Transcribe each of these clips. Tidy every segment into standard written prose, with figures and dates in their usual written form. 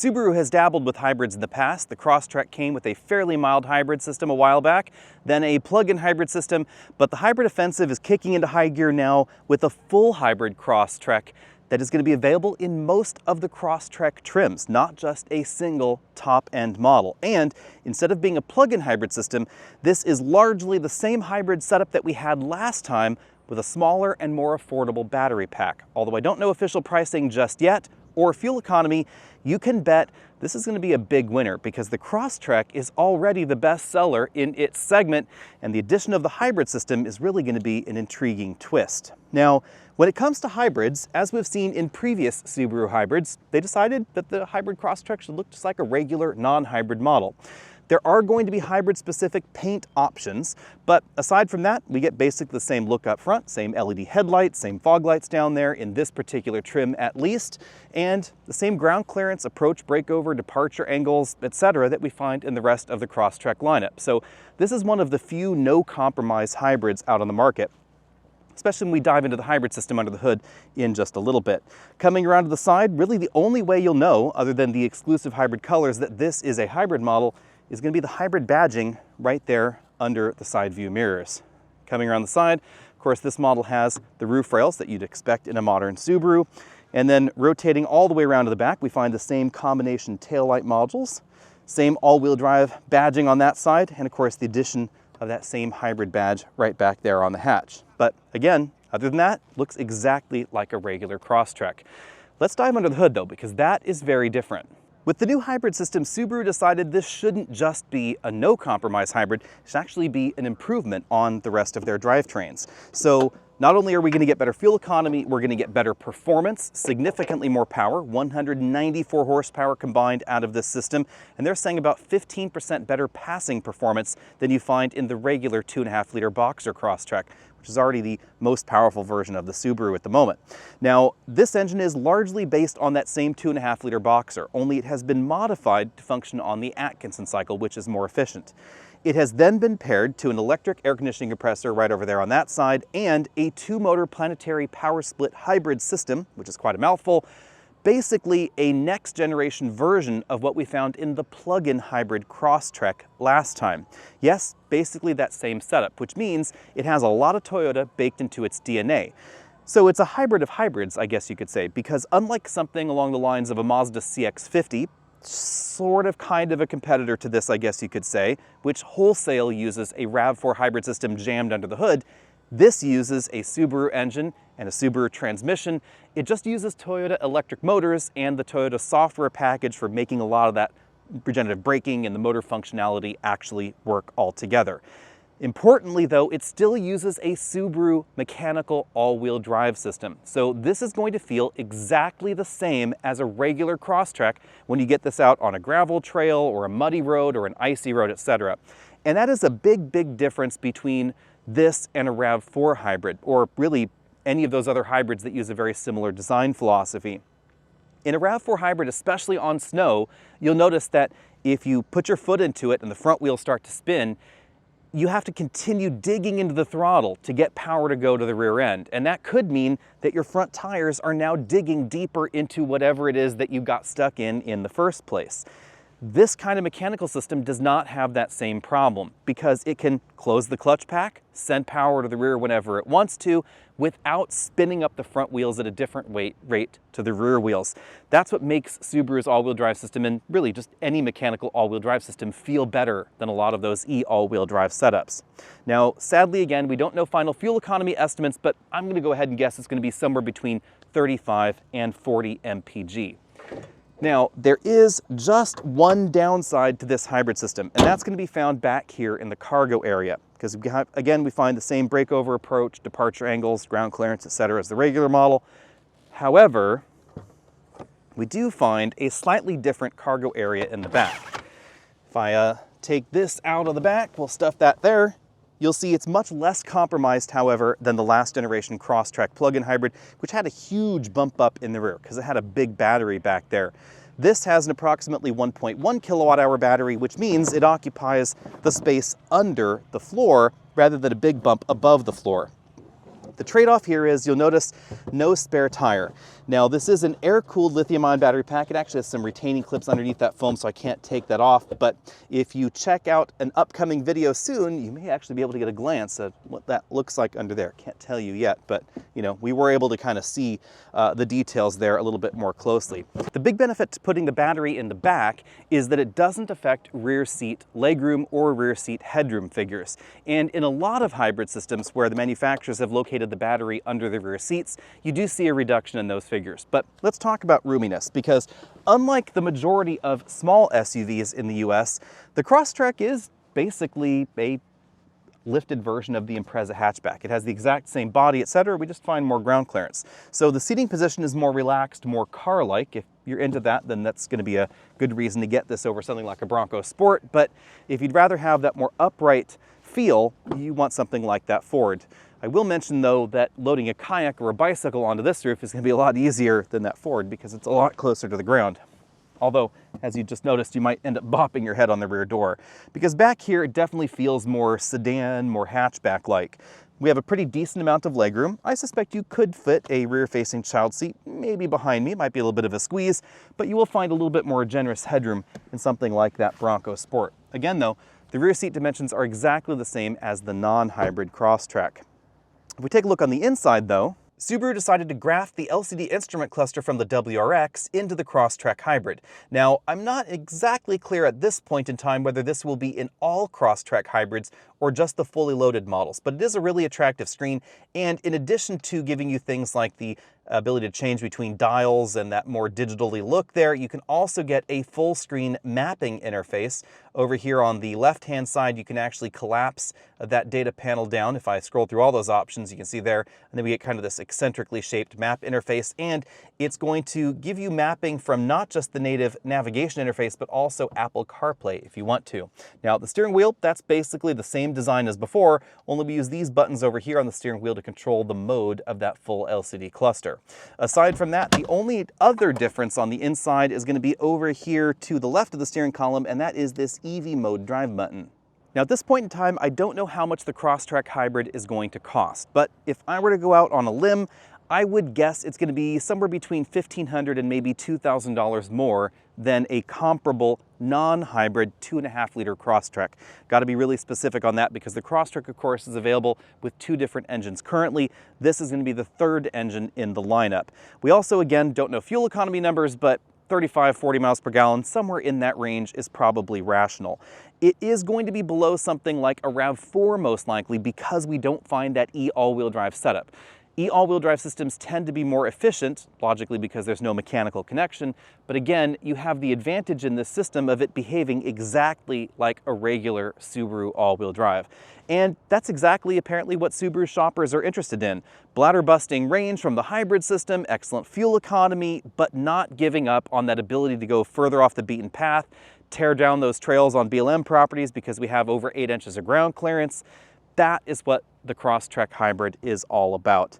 Subaru has dabbled with hybrids in the past. The Crosstrek came with a fairly mild hybrid system a while back, then a plug-in hybrid system, but the hybrid offensive is kicking into high gear now with a full hybrid Crosstrek that is going to be available in most of the Crosstrek trims, not just a single top-end model. And instead of being a plug-in hybrid system, this is largely the same hybrid setup that we had last time with a smaller and more affordable battery pack. Although I don't know official pricing just yet, or fuel economy, you can bet this is going to be a big winner because the Crosstrek is already the best seller in its segment, and the addition of the hybrid system is really going to be an intriguing twist. Now, when it comes to hybrids, as we've seen in previous Subaru hybrids, they decided that the hybrid Crosstrek should look just like a regular non-hybrid model. There are going to be hybrid-specific paint options, but aside from that, we get basically the same look up front, same LED headlights, same fog lights down there in this particular trim at least, and the same ground clearance, approach, breakover, departure angles, etc. that we find in the rest of the Crosstrek lineup. So this is one of the few no-compromise hybrids out on the market, especially when we dive into the hybrid system under the hood in just a little bit. Coming around to the side, really the only way you'll know, other than the exclusive hybrid colors, that this is a hybrid model is going to be the hybrid badging right there under the side view mirrors. Coming around the side, of course, this model has the roof rails that you'd expect in a modern Subaru. And then rotating all the way around to the back, we find the same combination taillight modules, same all-wheel drive badging on that side, and of course the addition of that same hybrid badge right back there on the hatch. But again, other than that, looks exactly like a regular Crosstrek. Let's dive under the hood though, because that is very different. With the new hybrid system, Subaru decided this shouldn't just be a no-compromise hybrid, it should actually be an improvement on the rest of their drivetrains. So not only are we going to get better fuel economy, we're going to get better performance, significantly more power, 194 horsepower combined out of this system, and they're saying about 15% better passing performance than you find in the regular 2.5-liter boxer Crosstrek, which is already the most powerful version of the Subaru at the moment. Now, this engine is largely based on that same 2.5-liter boxer, only it has been modified to function on the Atkinson cycle, which is more efficient. It has then been paired to an electric air conditioning compressor right over there on that side and a 2-motor planetary power split hybrid system, which is quite a mouthful, basically a next generation version of what we found in the plug-in hybrid Crosstrek last time. Yes, basically that same setup, which means it has a lot of Toyota baked into its DNA. So it's a hybrid of hybrids, I guess you could say, because unlike something along the lines of a Mazda CX-50, sort of kind of a competitor to this, I guess you could say, which wholesale uses a RAV4 hybrid system jammed under the hood, this uses a Subaru engine and a Subaru transmission. It just uses Toyota electric motors and the Toyota software package for making a lot of that regenerative braking and the motor functionality actually work all together. Importantly though, it still uses a Subaru mechanical all-wheel drive system. So this is going to feel exactly the same as a regular Crosstrek when you get this out on a gravel trail or a muddy road or an icy road, etc. And that is a big, big difference between this and a RAV4 hybrid, or really any of those other hybrids that use a very similar design philosophy. In a RAV4 hybrid, especially on snow, you'll notice that if you put your foot into it and the front wheels start to spin, you have to continue digging into the throttle to get power to go to the rear end. And that could mean that your front tires are now digging deeper into whatever it is that you got stuck in the first place. This kind of mechanical system does not have that same problem because it can close the clutch pack, send power to the rear whenever it wants to, without spinning up the front wheels at a different rate to the rear wheels. That's what makes Subaru's all-wheel drive system, and really just any mechanical all-wheel drive system, feel better than a lot of those all-wheel drive setups. Now, sadly, again, we don't know final fuel economy estimates, but I'm going to go ahead and guess it's going to be somewhere between 35 and 40 mpg. Now, there is just one downside to this hybrid system, and that's going to be found back here in the cargo area. Because again, we find the same breakover approach, departure angles, ground clearance, etc. as the regular model. However, we do find a slightly different cargo area in the back. If I take this out of the back, we'll stuff that there. You'll see it's much less compromised, however, than the last generation Crosstrek plug-in hybrid, which had a huge bump up in the rear because it had a big battery back there. This has an approximately 1.1 kilowatt hour battery, which means it occupies the space under the floor rather than a big bump above the floor. The trade-off here is you'll notice no spare tire. Now this is an air-cooled lithium-ion battery pack. It actually has some retaining clips underneath that foam, so I can't take that off. But if you check out an upcoming video soon, you may actually be able to get a glance at what that looks like under there. Can't tell you yet, but you know, we were able to kind of see the details there a little bit more closely. The big benefit to putting the battery in the back is that it doesn't affect rear seat legroom or rear seat headroom figures. And in a lot of hybrid systems where the manufacturers have located the battery under the rear seats, you do see a reduction in those figures. But let's talk about roominess, because unlike the majority of small SUVs in the US, the Crosstrek is basically a lifted version of the Impreza hatchback. It has the exact same body, etc. We just find more ground clearance. So the seating position is more relaxed, more car-like. If you're into that, then that's going to be a good reason to get this over something like a Bronco Sport. But if you'd rather have that more upright feel, you want something like that Ford. I will mention though that loading a kayak or a bicycle onto this roof is going to be a lot easier than that Ford because it's a lot closer to the ground. Although, as you just noticed, you might end up bopping your head on the rear door. Because back here, it definitely feels more sedan, more hatchback-like. We have a pretty decent amount of legroom. I suspect you could fit a rear-facing child seat, maybe behind me. It might be a little bit of a squeeze, but you will find a little bit more generous headroom in something like that Bronco Sport. Again, though, the rear seat dimensions are exactly the same as the non-hybrid Crosstrek. If we take a look on the inside, though, Subaru decided to graft the LCD instrument cluster from the WRX into the Crosstrek hybrid. Now, I'm not exactly clear at this point in time whether this will be in all Crosstrek hybrids or just the fully loaded models, but it is a really attractive screen, and in addition to giving you things like the ability to change between dials and that more digitally look there, you can also get a full screen mapping interface. Over here on the left-hand side, you can actually collapse that data panel down. If I scroll through all those options, you can see there, and then we get kind of this eccentrically shaped map interface, and it's going to give you mapping from not just the native navigation interface, but also Apple CarPlay if you want to. Now, the steering wheel, that's basically the same design as before, only we use these buttons over here on the steering wheel to control the mode of that full LCD cluster. Aside from that, the only other difference on the inside is going to be over here to the left of the steering column, and that is this EV mode drive button. Now at this point in time, I don't know how much the Crosstrek hybrid is going to cost, but if I were to go out on a limb, I would guess it's going to be somewhere between $1,500 and maybe $2,000 more than a comparable non-hybrid 2.5-liter Crosstrek. Got to be really specific on that because the Crosstrek, of course, is available with 2 different engines. Currently, this is going to be the 3rd engine in the lineup. We also, again, don't know fuel economy numbers, but 35, 40 miles per gallon, somewhere in that range is probably rational. It is going to be below something like a RAV4 most likely because we don't find that e-all-wheel drive setup. E-all-wheel drive systems tend to be more efficient, logically because there's no mechanical connection, but again, you have the advantage in this system of it behaving exactly like a regular Subaru all-wheel drive. And that's exactly apparently what Subaru shoppers are interested in. Bladder-busting range from the hybrid system, excellent fuel economy, but not giving up on that ability to go further off the beaten path, tear down those trails on BLM properties because we have over 8 inches of ground clearance. That is what the Crosstrek hybrid is all about.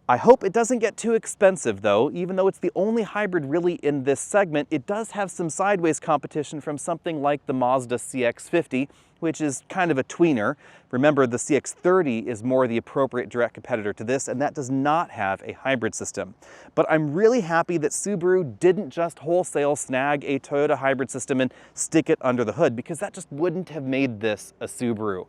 I hope it doesn't get too expensive though. Even though it's the only hybrid really in this segment, it does have some sideways competition from something like the Mazda CX-50, which is kind of a tweener. Remember, the CX-30 is more the appropriate direct competitor to this, and that does not have a hybrid system. But I'm really happy that Subaru didn't just wholesale snag a Toyota hybrid system and stick it under the hood, because that just wouldn't have made this a Subaru.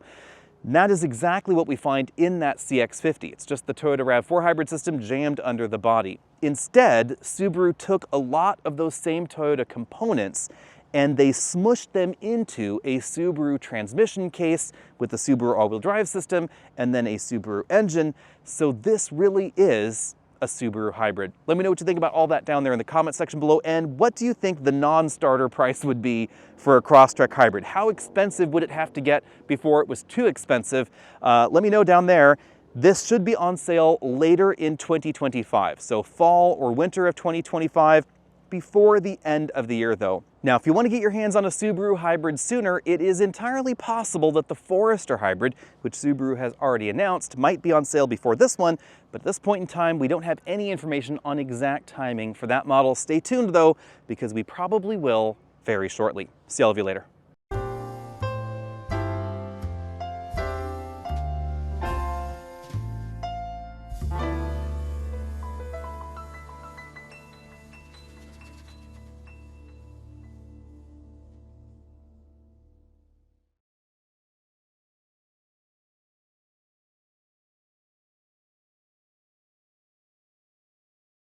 And that is exactly what we find in that CX-50. It's just the Toyota RAV4 hybrid system jammed under the body. Instead, Subaru took a lot of those same Toyota components and they smushed them into a Subaru transmission case with the Subaru all-wheel drive system and then a Subaru engine. So this really is a Subaru hybrid. Let me know what you think about all that down there in the comment section below, and what do you think the non-starter price would be for a Crosstrek hybrid? How expensive would it have to get before it was too expensive? Let me know down there. This should be on sale later in 2025, so fall or winter of 2025, before the end of the year though. Now, if you want to get your hands on a Subaru hybrid sooner, it is entirely possible that the Forester hybrid, which Subaru has already announced, might be on sale before this one, but at this point in time, we don't have any information on exact timing for that model. Stay tuned though, because we probably will very shortly. See all of you later.